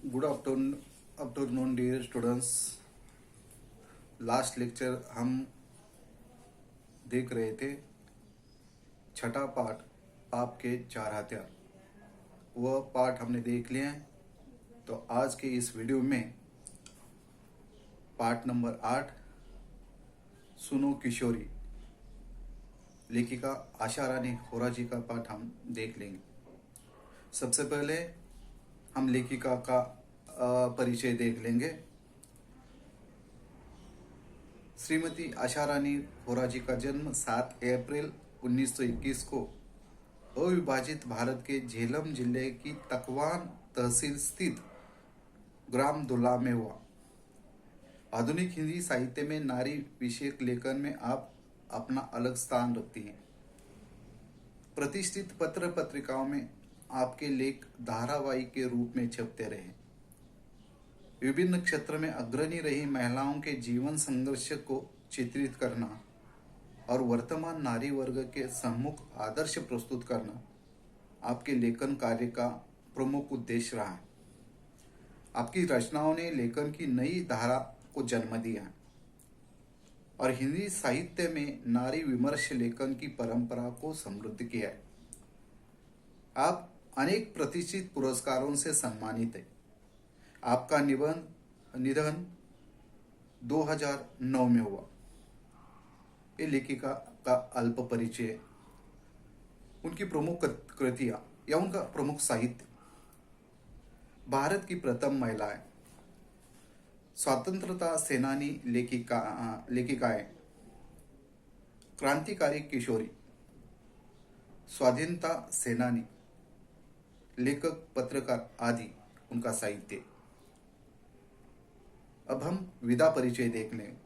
Good afternoon dear students. Last lecture हम देख रहे थे छठा पाठ पाप के चार हथियार। वह पाठ हमने देख लिए हैं। तो आज के इस वीडियो में पाठ नंबर 8 सुनो किशोरी लेखिका आशा रानी होरा जी का पाठ हम देख लेंगे। सबसे पहले हम लेखिका का परिचय देख लेंगे। श्रीमती आशा रानी होरा जी का जन्म 7 अप्रैल 1921 को अविभाजित भारत के झेलम जिले की तकवान तहसील स्थित ग्राम दुल्ला में हुआ। आधुनिक हिंदी साहित्य में नारी विषयक लेखन में आप अपना अलग स्थान रखती हैं। प्रतिष्ठित पत्र पत्रिकाओं में आपके लेख धारावाहिक के रूप में छपते रहे। विभिन्न क्षेत्र में अग्रणी रही महिलाओं के जीवन संघर्ष को चित्रित करना और वर्तमान नारी वर्ग के सम्मुख आदर्श प्रस्तुत करना आपके लेखन कार्य का प्रमुख उद्देश्य रहा है। आपकी रचनाओं ने लेखन की नई धारा को जन्म दिया है और हिंदी साहित्य में नारी विमर्श लेखन की परंपरा को समृद्ध किया है। आप अनेक प्रतिष्ठित पुरस्कारों से सम्मानित है। आपका निधन 2009 में हुआ। ये लेखिका का अल्प परिचय, उनकी प्रमुख कृतियां या उनका प्रमुख साहित्य। भारत की प्रथम महिला है, स्वतंत्रता सेनानी लेखिकाएं, क्रांतिकारी किशोरी, स्वाधीनता सेनानी, लेखक, पत्रकार आदि उनका साहित्य। अब हम विधा परिचय देख लें।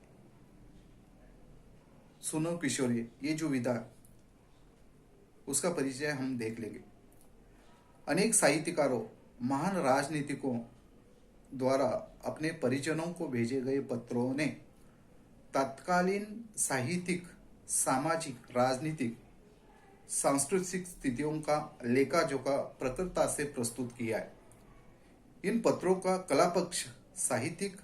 सुनो किशोरी, ये जो विधा है उसका परिचय हम देख लेंगे। अनेक साहित्यकारों, महान राजनीतिकों द्वारा अपने परिजनों को भेजे गए पत्रों ने तत्कालीन साहित्यिक, सामाजिक, राजनीतिक, सांस्कृतिक स्थितियों का लेखा जोखा प्रखरता से प्रस्तुत किया है। इन पत्रों का कला पक्ष साहित्यिक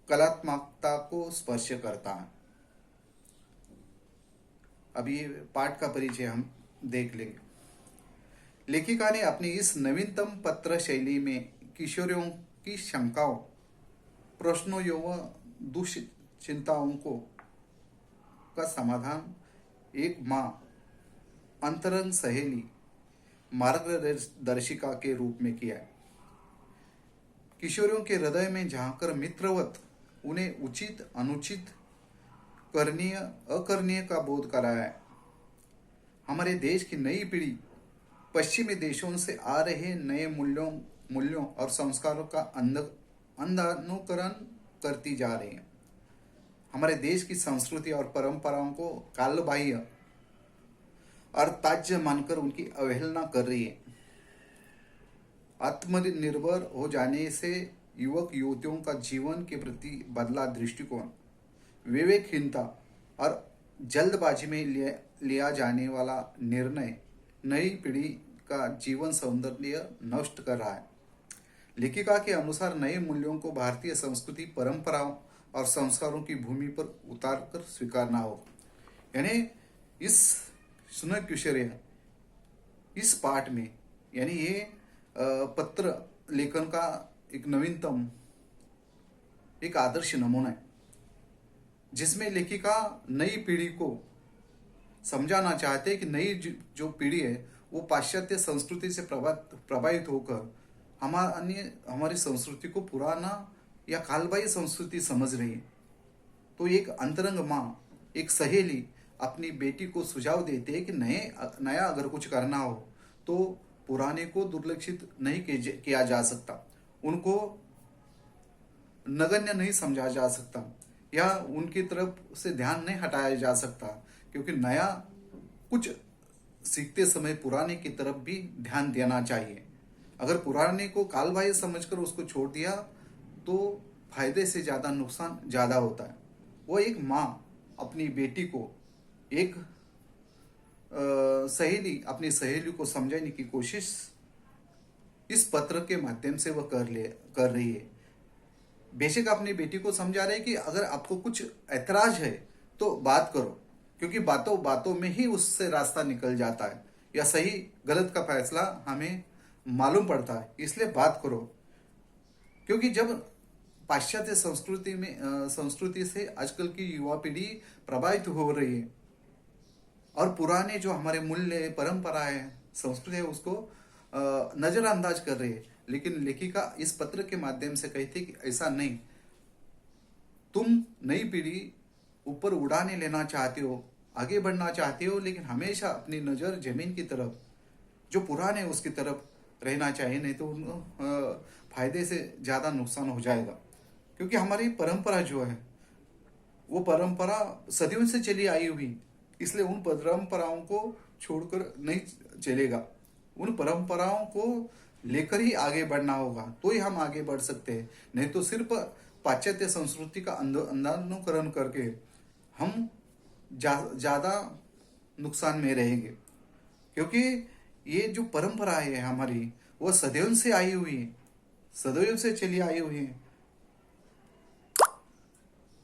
कलात्मकता को स्पर्श करता है। अब ये पाठ का परिचय हम देख लेंगे। लेखिका ने अपनी इस नवीनतम पत्र शैली में किशोरियों की शंकाओं, प्रश्नों एवं दुश्चिंताओं का समाधान एक माँ, अंतरंग सहेली, मार्गदर्शिका के रूप में किया है। किशोरियों के हृदय में झांकर मित्रवत उन्हें उचित, अनुचित, करणीय, अकरणीय का बोध कराया है। हमारे देश की नई पीढ़ी पश्चिमी देशों से आ रहे नए मूल्यों और संस्कारों का अंधानुकरण करती जा रही है। हमारे देश की संस्कृति और परंपराओं को कालबाह्य और त्याज्य मानकर उनकी अवहेलना कर रही है। आत्मनिर्भर हो जाने से युवक युवतियों का जीवन के प्रति बदला दृष्टिकोण, विवेकहीनता और जल्दबाजी में लिया जाने वाला निर्णय नई पीढ़ी का जीवन सौंदर्य नष्ट कर रहा है। लेखिका के अनुसार नए मूल्यों को भारतीय संस्कृति, परंपराओं और संस्कारों की भूमि पर उतारकर स्वीकारना होगा। यानी इस सुनो किशोरी इस पाठ में, यानी ये पत्र लेखन का एक नवीनतम, एक आदर्श नमूना है, जिसमें लेखिका नई पीढ़ी को समझाना चाहते हैं कि नई जो पीढ़ी है वो पाश्चात्य संस्कृति से प्रभावित होकर हमारी संस्कृति को पुराना या कालबाह्य संस्कृति समझ रही है। तो एक अंतरंग माँ, एक सहेली अपनी बेटी को सुझाव देते हैं कि नया अगर कुछ करना हो तो पुराने को दुर्लक्षित नहीं किया जा सकता, उनको नगण्य नहीं समझा जा सकता या उनकी तरफ से ध्यान नहीं हटाया जा सकता, क्योंकि नया कुछ सीखते समय पुराने की तरफ भी ध्यान देना चाहिए। अगर पुराने को कालबाह्य समझकर उसको छोड़ दिया तो फायदे से ज्यादा नुकसान ज्यादा होता है। वो एक माँ अपनी बेटी को, एक सहेली अपनी सहेली को समझाने की कोशिश इस पत्र के माध्यम से वह कर रही है। बेशक अपनी बेटी को समझा रहे कि अगर आपको कुछ ऐतराज है तो बात करो, क्योंकि बातों बातों में ही उससे रास्ता निकल जाता है, या सही गलत का फैसला हमें मालूम पड़ता है। इसलिए बात करो, क्योंकि जब पाश्चात्य संस्कृति से आजकल की युवा पीढ़ी प्रभावित हो रही है और पुराने जो हमारे मूल्य परंपरा है संस्कृति है उसको नजरअंदाज कर रही है। लेकिन लेखिका इस पत्र के माध्यम से कहती कि ऐसा नहीं, तुम नई पीढ़ी ऊपर उड़ाने लेना चाहते हो, आगे बढ़ना चाहते हो, लेकिन हमेशा अपनी नजर जमीन की तरफ, जो पुराने उसकी तरफ रहना चाहिए, नहीं तो उनको फायदे से ज्यादा नुकसान हो जाएगा। क्योंकि हमारी परंपरा जो है वो परंपरा सदियों से चली आई हुई, इसलिए उन परंपराओं को छोड़कर नहीं चलेगा। उन परंपराओं को लेकर ही आगे बढ़ना होगा, तो ही हम आगे बढ़ सकते हैं। नहीं तो सिर्फ पाश्चात्य संस्कृति का अनुकरण करके हम ज्यादा नुकसान में रहेंगे। क्योंकि ये जो परंपरा है हमारी वो सदैव से आई हुई है, सदैव से चली आई हुई है,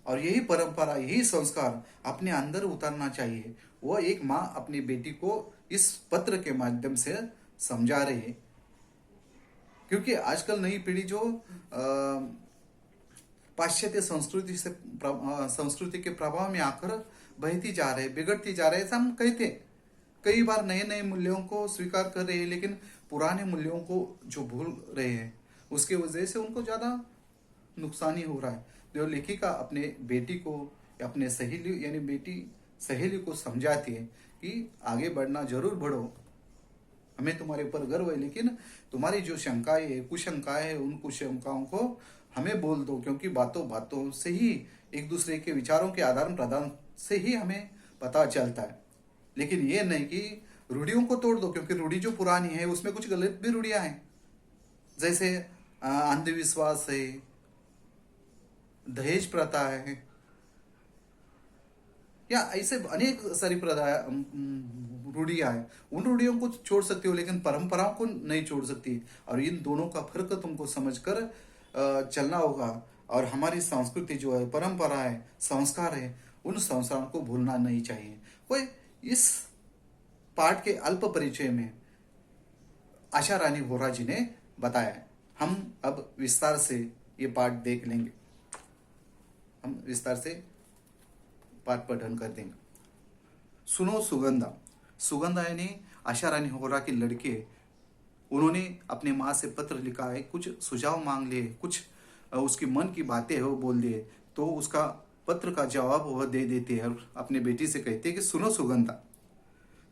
और यही परंपरा यही संस्कार अपने अंदर उतारना चाहिए। वो एक माँ अपनी बेटी को इस पत्र के माध्यम से समझा रही है। क्योंकि आजकल नई पीढ़ी जो पाश्चात्य संस्कृति के प्रभाव में आकर बहती जा रहे, बिगड़ती जा रहे, ऐसा हम कहते हैं। कई बार नए नए मूल्यों को स्वीकार कर रहे हैं, लेकिन पुराने मूल्यों को जो भूल रहे हैं उसके वजह से उनको ज्यादा नुकसान ही हो रहा है। जो लेखिका अपने बेटी को या अपने सहेली यानी बेटी सहेली को समझाती है कि आगे बढ़ना जरूर बढ़ो, हमें तुम्हारे ऊपर गर्व है, लेकिन तुम्हारी जो शंकाएं है, कुशंकाएं है, उन कुशंकाओं को हमें बोल दो, क्योंकि बातों बातों से ही एक दूसरे के विचारों के आदान प्रदान से ही हमें पता चलता है। लेकिन ये नहीं कि रूढ़ियों को तोड़ दो, क्योंकि रूढ़ी जो पुरानी है उसमें कुछ गलत भी रूढ़ियां हैं, जैसे अंधविश्वास है, दहेज प्रथा है, या ऐसे अनेक सारी रूढ़ियां हैं। उन रूढ़ियों को छोड़ सकते हो, लेकिन परंपराओं को नहीं छोड़ सकती। और इन दोनों का फर्क तुमको समझकर चलना होगा। और हमारी संस्कृति जो है, परंपरा है, संस्कार है, उन संस्कारों को भूलना नहीं चाहिए। कोई इस पाठ के अल्प परिचय में आशा रानी वोरा जी ने बताया है। हम अब विस्तार से ये पाठ देख लेंगे, हम विस्तार से पाठ पठन कर देंगे। सुनो सुगंधा। सुगंधा यानी आशा रानी वोरा की लड़की है। उन्होंने अपने माँ से पत्र लिखा है, कुछ सुझाव मांग लिए, कुछ उसकी मन की बातें है वो बोल दिए, तो उसका पत्र का जवाब वह दे देते हैं और अपने बेटी से कहते हैं कि सुनो सुगंधा,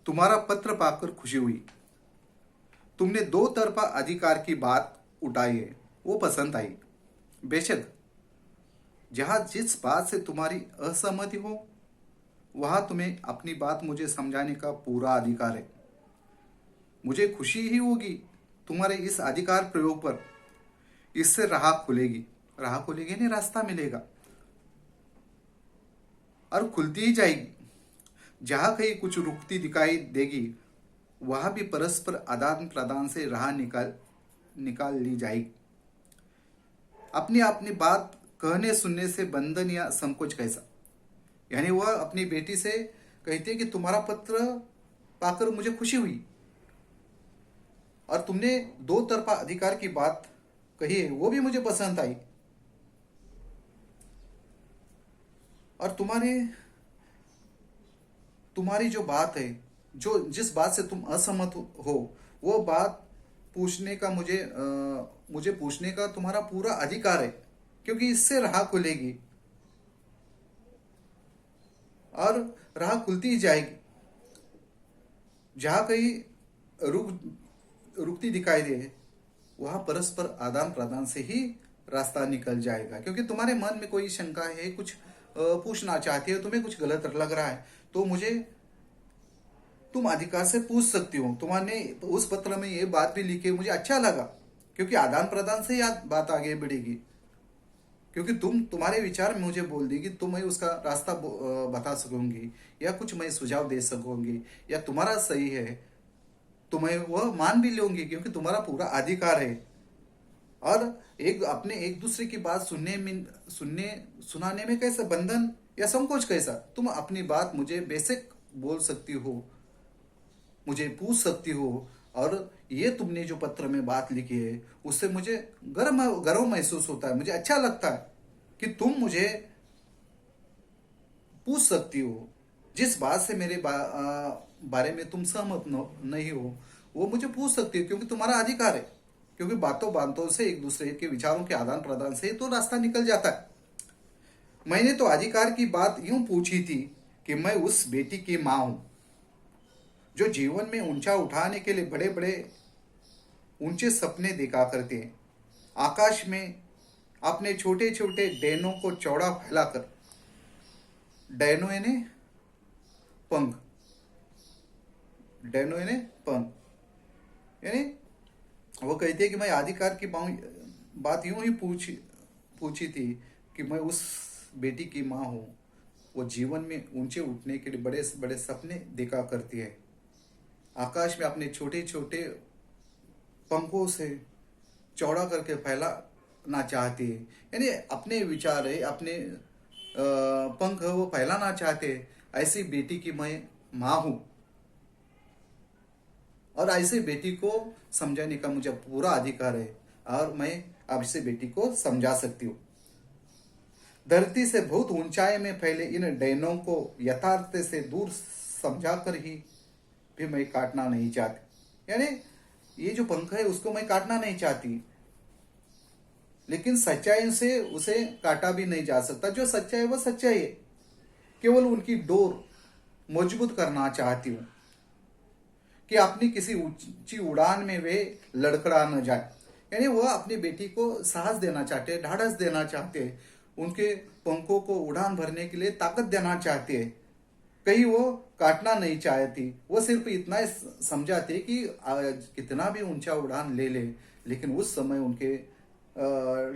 तुम्हारा पत्र पाकर खुशी हुई। तुमने दो तरफा अधिकार की बात उठाई है, वो पसंद आई। बेशक जहां जिस बात से तुम्हारी असहमति हो वहां तुम्हें अपनी बात मुझे समझाने का पूरा अधिकार है। मुझे खुशी ही होगी तुम्हारे इस अधिकार प्रयोग पर। इससे राह खुलेगी, राह खुलेगी नहीं, रास्ता मिलेगा और खुलती ही जाएगी। जहां कहीं कुछ रुकती दिखाई देगी वहां भी परस्पर आदान प्रदान से राह निकाल ली जाएगी। अपनी अपनी बात कहने सुनने से बंधन या संकोच कैसा। यानी वह अपनी बेटी से कहती है कि तुम्हारा पत्र पाकर मुझे खुशी हुई और तुमने दो तरफा अधिकार की बात कही है वो भी मुझे पसंद आई, और तुम्हारी जो बात है, जो जिस बात से तुम असहमत हो वो बात पूछने का मुझे पूछने का तुम्हारा पूरा अधिकार है, क्योंकि इससे राह खुलेगी और राह खुलती ही जाएगी। जहां कहीं रुकती दिखाई दे वहां परस्पर आदान प्रदान से ही रास्ता निकल जाएगा। क्योंकि तुम्हारे मन में कोई शंका है, कुछ पूछना चाहती हो, तुम्हें कुछ गलत लग रहा है, तो तुम अधिकार से पूछ सकती हो। तुम्हारे उस पत्र में ये बात भी लिखी, मुझे अच्छा लगा, क्योंकि आदान प्रदान से यह बात आगे बढ़ेगी। क्योंकि तुम्हारे विचार में मुझे बोल दी कि तुम्हें उसका रास्ता बता सकूंगी, या कुछ मैं सुझाव दे सकूंगी, या तुम्हारा सही है तो मैं वह मान भी लूंगी, क्योंकि तुम्हारा पूरा अधिकार है। और अपने एक दूसरे की बात सुनने सुनाने में कैसा बंधन या संकोच कैसा? तुम अपनी बात मुझे बेशक बोल सकती हो, मुझे पूछ सकती हो। और ये तुमने जो पत्र में बात लिखी है उससे मुझे गर्व गर्व महसूस होता है, मुझे अच्छा लगता है कि तुम मुझे पूछ सकती हो। जिस बात से बारे में तुम सहमत नहीं हो वो मुझे पूछ सकती हो, क्योंकि तुम्हारा अधिकार है। क्योंकि बातों बातों से एक दूसरे के विचारों के आदान प्रदान से तो रास्ता निकल जाता है। मैंने तो अधिकार की बात यूं पूछी थी कि मैं उस बेटी की मां हूं जो जीवन में ऊंचा उठाने के लिए बड़े बड़े ऊंचे सपने देखा करते हैं। आकाश में अपने छोटे छोटे डैनों को चौड़ा फैलाकर, डैनो यानी पंख, डैनो यानी पंख, यानी वो कहती है कि मैं अधिकार की बात यूं ही पूछी थी कि मैं उस बेटी की मां हूं वो जीवन में ऊंचे उठने के लिए बड़े बड़े सपने देखा करती है। आकाश में अपने छोटे छोटे पंखों से चौड़ा करके फैलाना चाहती है, यानी अपने विचार है, अपने पंख वो फैलाना चाहते हैं। ऐसी बेटी की मैं मां हूं और ऐसे बेटी को समझाने का मुझे पूरा अधिकार है, और मैं अब इसे बेटी को समझा सकती हूँ। धरती से बहुत ऊंचाई में फैले इन डैनों को यथार्थ से दूर समझा कर ही भी मैं काटना नहीं चाहती। यानी ये जो पंख है उसको मैं काटना नहीं चाहती, लेकिन सच्चाई से उसे काटा भी नहीं जा सकता। जो सच्चाई है वो सच्चाई है, केवल उनकी डोर मजबूत करना चाहती हूँ कि अपनी किसी ऊंची उड़ान में वे लड़खड़ा न जाए। यानी वह अपनी बेटी को साहस देना चाहते, ढाढ़स देना चाहते, उनके पंखों को उड़ान भरने के लिए ताकत देना चाहते हैं। कहीं वो काटना नहीं चाहती, वो सिर्फ इतना ही समझाती कि कितना भी ऊंचा उड़ान ले ले, लेकिन उस समय उनके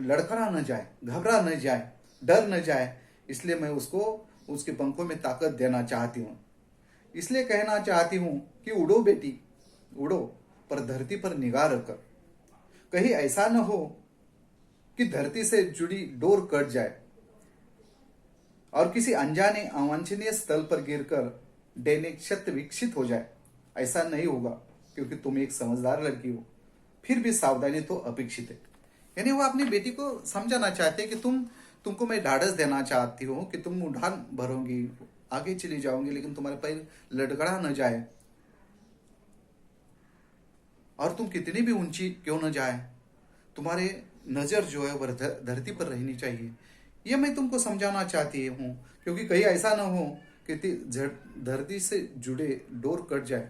लड़खड़ा न जाए, घबरा न जाए, डर न जाए। इसलिए मैं उसको उसके पंखों में ताकत देना चाहती हूँ। इसलिए कहना चाहती हूँ कि उड़ो बेटी, उड़ो, पर धरती पर निगाह रखकर। कहीं ऐसा न हो कि धरती से जुड़ी डोर कट जाए और किसी अनजाने अवांछनीय स्थल पर गिरकर डैने क्षत विकसित हो जाए। ऐसा नहीं होगा, क्योंकि तुम एक समझदार लड़की हो। फिर भी सावधानी तो अपेक्षित है। यानी वो अपनी बेटी को समझाना चाहते हैं कि तुमको मैं ढाढ़स देना चाहती हूँ कि तुम उड़ान भरोगी, आगे चली जाओगी, लेकिन तुम्हारे पैर लड़खड़ा न जाए, और तुम कितनी भी ऊंची क्यों न जाए, तुम्हारे नजर जो है वह धरती पर रहनी चाहिए। ये मैं तुमको समझाना चाहती हूँ, क्योंकि कहीं ऐसा ना हो कि धरती से जुड़े डोर कट जाए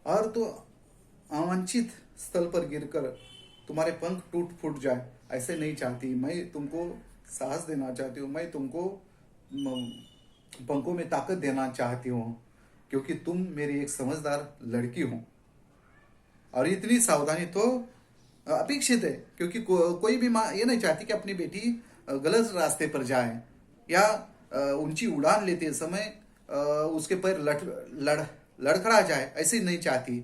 और तो अवांछित स्थल पर गिरकर तुम्हारे पंख टूट फूट जाए। ऐसे नहीं चाहती। मैं तुमको साहस देना चाहती हूँ, मैं तुमको पंखों में ताकत देना चाहती हूँ, क्योंकि तुम मेरी एक समझदार लड़की हो। और इतनी सावधानी तो अपेक्षित है, क्योंकि कोई भी माँ ये नहीं चाहती कि अपनी बेटी गलत रास्ते पर जाए या ऊंची उड़ान लेते समय उसके पैर लड़खड़ा जाए। ऐसे नहीं चाहती,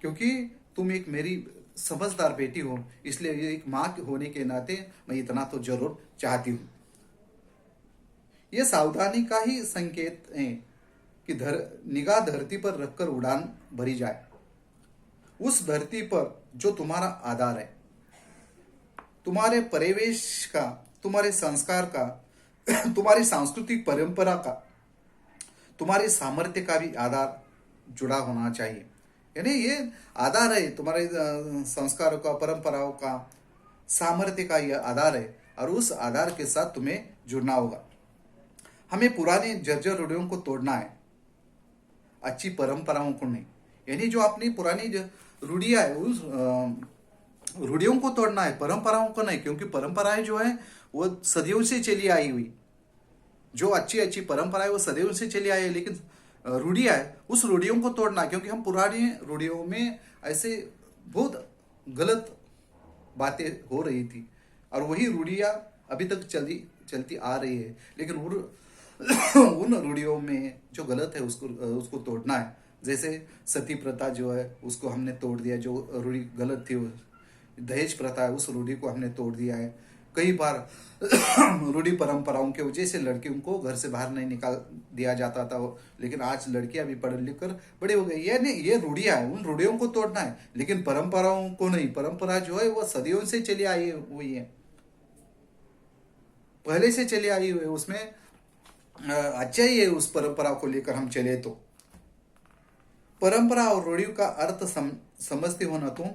क्योंकि तुम एक मेरी समझदार बेटी हो। इसलिए एक माँ होने के नाते मैं इतना तो जरूर चाहती हूँ। ये सावधानी का ही संकेत है कि निगाह धरती पर रखकर उड़ान भरी जाए, उस धरती पर जो तुम्हारा आधार है, तुम्हारे परिवेश का, तुम्हारे संस्कार का, तुम्हारी सांस्कृतिक परंपरा का, तुम्हारे सामर्थ्य का भी आधार जुड़ा होना चाहिए। यानी ये आधार है तुम्हारे संस्कारों का, परंपराओं का, सामर्थ्य का यह आधार है, और उस आधार के साथ तुम्हें जुड़ना होगा। हमें पुराने जर्जर रूढ़ियों को तोड़ना है, अच्छी परंपराओं को नहीं। यानी जो अपनी पुरानी रूढ़ियां है उस रूढ़ियों को तोड़ना है, परंपराओं को नहीं। क्योंकि परंपराएं जो है वो सदियों से चली आई हुई, जो अच्छी अच्छी परंपराएं वो सदियों से चली आई है, लेकिन रूढ़ियां है उस रूढ़ियों को तोड़ना। क्योंकि हम पुरानी रूढ़ियों में ऐसे बहुत गलत बातें हो रही थी, और वही रूढ़ियां अभी तक चलती आ रही है। लेकिन उन रूढ़ियों में जो गलत है उसको तोड़ना है। जैसे सती प्रथा जो है उसको हमने तोड़ दिया, जो रूढ़ी गलत थी। दहेज प्रथा है, उस रूढ़ी को हमने तोड़ दिया है। कई बार रूढ़ी परंपराओं के वजह से लड़कियों को घर से बाहर नहीं निकाल दिया जाता था, लेकिन आज लड़कियां भी पढ़ लिख कर बड़े हो गई। ये नहीं, ये रूढ़ियां है, उन रूढ़ियों को तोड़ना है, लेकिन परंपराओं को नहीं। परंपरा जो है वो सदियों से चली आई हुई है, पहले से चली आई हुई है। उसमें अच्छा ही है उस परंपरा को लेकर हम चले तो। परंपरा और रूढ़ियों का अर्थ समझते हो ना तुम?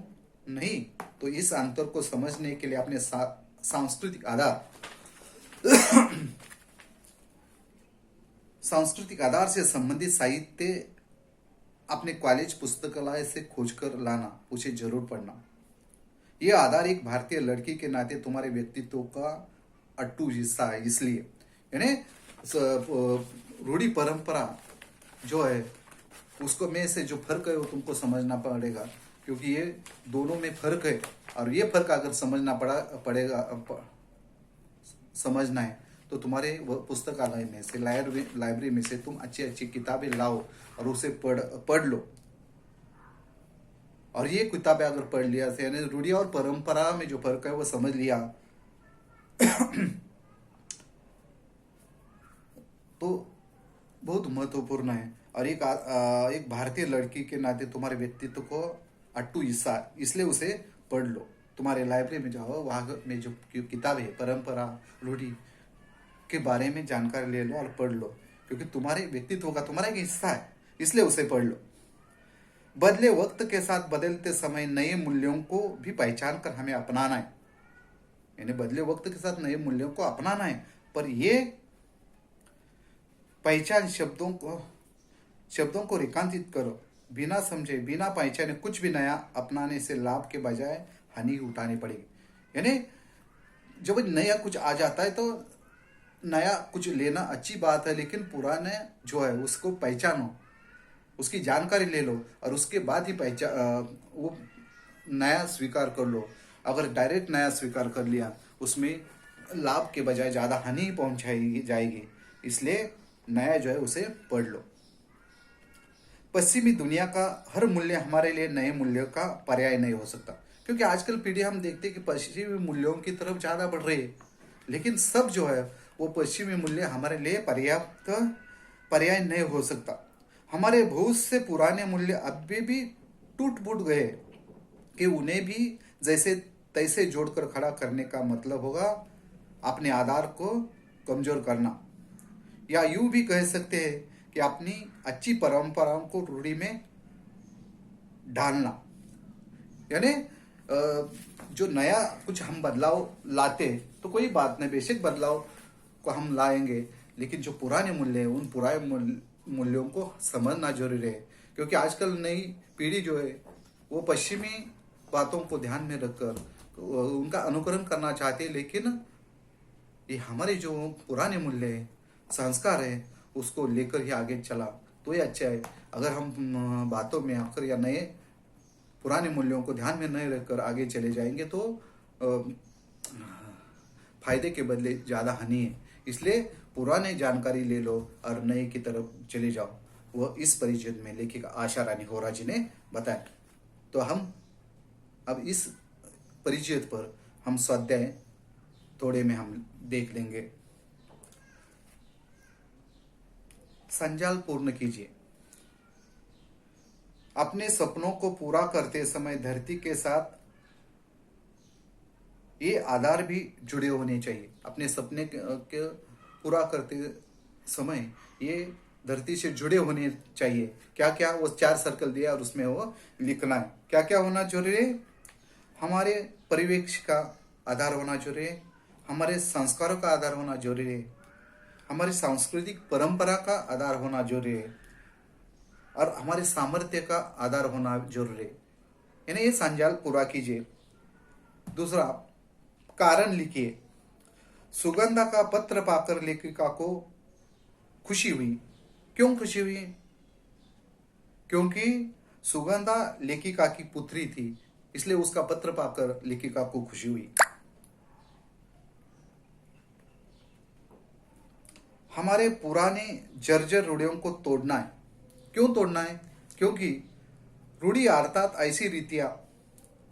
नहीं तो इस अंतर को समझने के लिए अपने सांस्कृतिक आधार सांस्कृतिक आधार से संबंधित साहित्य अपने कॉलेज पुस्तकालय से खोजकर लाना, उसे जरूर पढ़ना। यह आधार एक भारतीय लड़की के नाते तुम्हारे व्यक्तित्व का अटूट हिस्सा है। इसलिए यानी रूढ़ी परंपरा जो है उसको में से जो फर्क है वो तुमको समझना पड़ेगा, क्योंकि ये दोनों में फर्क है। और ये फर्क अगर समझना है तो तुम्हारे पुस्तकालय में से, लाइब्रेरी में से तुम अच्छी अच्छी किताबें लाओ और उसे पढ़ लो। और ये किताबें अगर पढ़ लिया, यानी रूढ़ी और परंपरा में जो फर्क है वो समझ लिया तो बहुत महत्वपूर्ण है। और एक भारतीय लड़की के नाते तुम्हारे व्यक्तित्व को अटूट हिस्सा, इसलिए उसे पढ़ लो। तुम्हारे लाइब्रेरी में जाओ, वहां में जो किताबें परंपरा रूढ़ी के बारे में जानकारी ले लो और पढ़ लो, क्योंकि तुम्हारे व्यक्तित्व का तुम्हारा एक हिस्सा है, इसलिए उसे पढ़ लो। बदले वक्त के साथ बदलते समय नए मूल्यों को भी पहचान कर हमें अपनाना है। यानी बदले वक्त के साथ नए मूल्यों को अपनाना है, पर ये पहचान शब्दों को रेखांकित करो। बिना समझे, बिना पहचाने कुछ भी नया अपनाने से लाभ के बजाय हानि उठानी पड़ेगी। यानी जब नया कुछ आ जाता है तो नया कुछ लेना अच्छी बात है, लेकिन पुराने जो है उसको पहचानो, उसकी जानकारी ले लो और उसके बाद ही वो नया स्वीकार कर लो। अगर डायरेक्ट नया स्वीकार कर लिया, उसमें लाभ के बजाय ज्यादा हानि पहुंचाई जाएगी। इसलिए नया जो है उसे पढ़ लो। पश्चिमी दुनिया का हर मूल्य हमारे लिए नए मूल्यों का पर्याय नहीं हो सकता, क्योंकि आजकल पीढ़ी हम देखते हैं कि पश्चिमी मूल्यों की तरफ ज्यादा बढ़ रही है, लेकिन सब जो है वो पश्चिमी मूल्य हमारे लिए पर्याप्त पर्याय नहीं हो सकता। हमारे बहुत से पुराने मूल्य अभी भी टूट फूट गए कि उन्हें भी जैसे तैसे जोड़कर खड़ा करने का मतलब होगा अपने आधार को कमजोर करना, या यूं भी कह सकते हैं कि अपनी अच्छी परंपराओं को रूढ़ी में ढालना। यानी जो नया कुछ हम बदलाव लाते तो कोई बात नहीं, बेशक बदलाव को हम लाएंगे, लेकिन जो पुराने मूल्य हैं उन पुराने मूल्यों को समझना जरूरी है। क्योंकि आजकल नई पीढ़ी जो है वो पश्चिमी बातों को ध्यान में रखकर उनका अनुकरण करना चाहते हैं, लेकिन ये हमारे जो पुराने मूल्य है, संस्कार है, उसको लेकर ही आगे चला तो ये अच्छा है। अगर हम बातों में आकर या नए पुराने मूल्यों को ध्यान में नहीं रखकर आगे चले जाएंगे तो फायदे के बदले ज्यादा हानि है। इसलिए पुराने जानकारी ले लो और नए की तरफ चले जाओ। वह इस परिचय में लेखिका आशा रानी होरा जी ने बताया। तो हम अब इस परिचय पर हम स्वाध्याय थोड़े में हम देख लेंगे। संजाल पूर्ण कीजिए। अपने सपनों को पूरा करते समय धरती के साथ ये आधार भी जुड़े होने चाहिए। अपने सपने के पूरा करते समय ये धरती से जुड़े होने चाहिए। क्या क्या वो 4 सर्कल दिया और उसमें वो लिखना है। क्या क्या होना जरूरी है? हमारे परिवेश का आधार होना जरूरी है, हमारे संस्कारों का आधार होना जरूरी है, हमारी सांस्कृतिक परंपरा का आधार होना जरूरी है और हमारे सामर्थ्य का आधार होना जरूरी है। यानी ये संजाल पूरा कीजिए। दूसरा, कारण लिखिए। सुगंधा का पत्र पाकर लेखिका को खुशी हुई। क्यों खुशी हुई? क्योंकि सुगंधा लेखिका की पुत्री थी, इसलिए उसका पत्र पाकर लेखिका को खुशी हुई। हमारे पुराने जर्जर रूढ़ियों को तोड़ना है। क्यों तोड़ना है? क्योंकि रूढ़ी अर्थात ऐसी रीतियां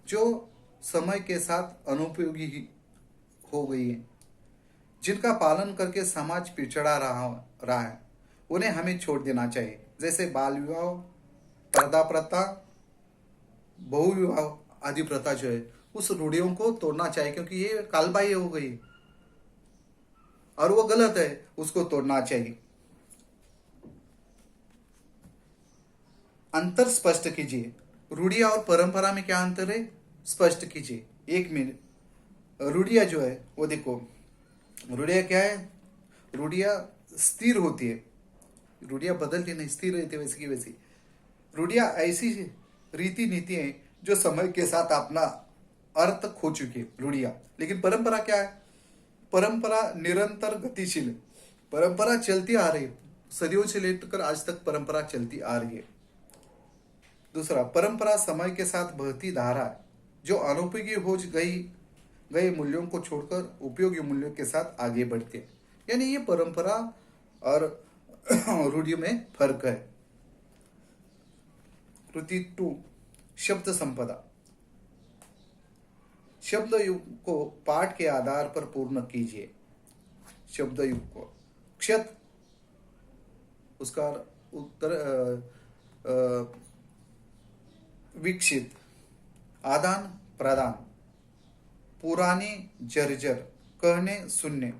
जो समय के साथ अनुपयोगी ही हो गई है, जिनका पालन करके समाज पिछड़ा रहा है, उन्हें हमें छोड़ देना चाहिए। जैसे बाल विवाह, पर्दा प्रथा, बहु विवाह आदि प्रथा जो है, उस रूढ़ियों को तोड़ना चाहिए, क्योंकि ये कालबाह्य हो गई और वो गलत है, उसको तोड़ना चाहिए। अंतर स्पष्ट कीजिए। रूढ़िया और परंपरा में क्या अंतर है, स्पष्ट कीजिए। एक मिनट। रूढ़िया जो है वो देखो, रूढ़िया क्या है, रूढ़िया स्थिर होती है, रूढ़िया बदलती नहीं, स्थिर रहती है वैसी की वैसी। रूढ़िया ऐसी रीति नीति है जो समय के साथ अपना अर्थ खो चुकी है, रूढ़िया। लेकिन परंपरा क्या है, परंपरा निरंतर गतिशील है, परंपरा चलती आ रही है, सदियों से लेकर आज तक परंपरा चलती आ रही है। दूसरा, परंपरा समय के साथ बहती धारा है जो अनुपयोगी हो गए मूल्यों को छोड़कर उपयोगी मूल्यों के साथ आगे बढ़ती है। यानी ये परंपरा और रूढ़ियों में फर्क है। कृति 2, शब्द संपदा। शब्द युग को पाठ के आधार पर पूर्ण कीजिए। शब्द युग को क्षत, उसका उत्तर विकसित, आदान प्रदान, पुराने जर्जर, कहने सुनने।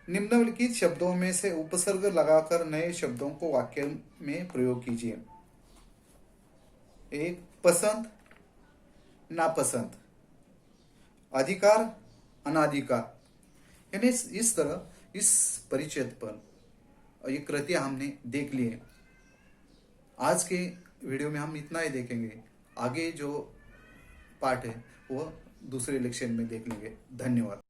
निम्नलिखित शब्दों में से उपसर्ग लगाकर नए शब्दों को वाक्य में प्रयोग कीजिए। एक, पसंद, नापसंद, अधिकार, अनाधिकार। यानी इस तरह इस परिच्छेद पर ये कृतियां हमने देख ली है। आज के वीडियो में हम इतना ही देखेंगे, आगे जो पार्ट है वो दूसरे लेक्चर में देख लेंगे। धन्यवाद।